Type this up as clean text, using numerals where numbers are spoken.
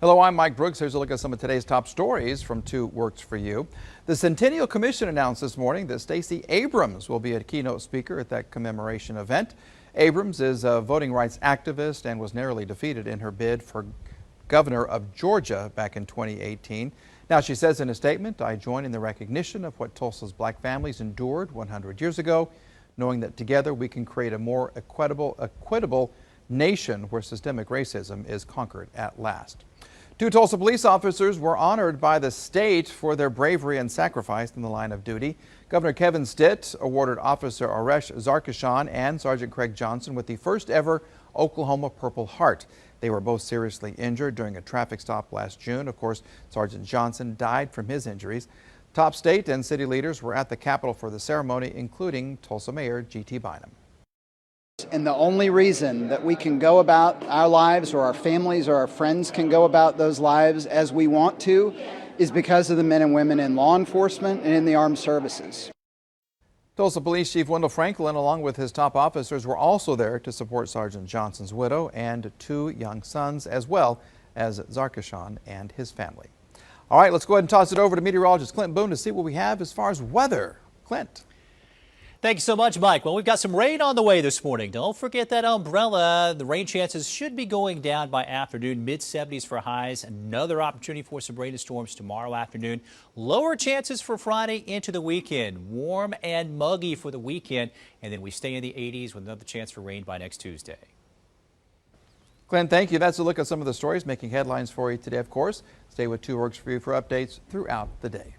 Hello, I'm Mike Brooks. Here's a look at some of today's top stories from 2 Works for You. The Centennial Commission announced this morning that Stacey Abrams will be a keynote speaker at that commemoration event. Abrams is a voting rights activist and was narrowly defeated in her bid for governor of Georgia back in 2018. Now, she says in a statement, "I join in the recognition of what Tulsa's black families endured 100 years ago, knowing that together we can create a more equitable nation where systemic racism is conquered at last." 2 Tulsa police officers were honored by the state for their bravery and sacrifice in the line of duty. Governor Kevin Stitt awarded Officer Aresh Zarkashan and Sergeant Craig Johnson with the first ever Oklahoma Purple Heart. They were both seriously injured during a traffic stop last June. Of course, Sergeant Johnson died from his injuries. Top state and city leaders were at the Capitol for the ceremony, including Tulsa Mayor G.T. Bynum. And the only reason that we can go about our lives, or our families or our friends can go about those lives as we want to, is because of the men and women in law enforcement and in the armed services. Tulsa Police Chief Wendell Franklin, along with his top officers, were also there to support Sergeant Johnson's widow and 2 young sons, as well as Zarkashan and his family. All right, let's go ahead and toss it over to meteorologist Clint Boone to see what we have as far as weather. Clint. Thank you so much, Mike. Well, we've got some rain on the way this morning. Don't forget that umbrella. The rain chances should be going down by afternoon, mid-70s for highs. Another opportunity for some rain and storms tomorrow afternoon. Lower chances for Friday into the weekend. Warm and muggy for the weekend. And then we stay in the 80s with another chance for rain by next Tuesday. Glenn, thank you. That's a look at some of the stories making headlines for you today, of course. Stay with 2 Works for You for updates throughout the day.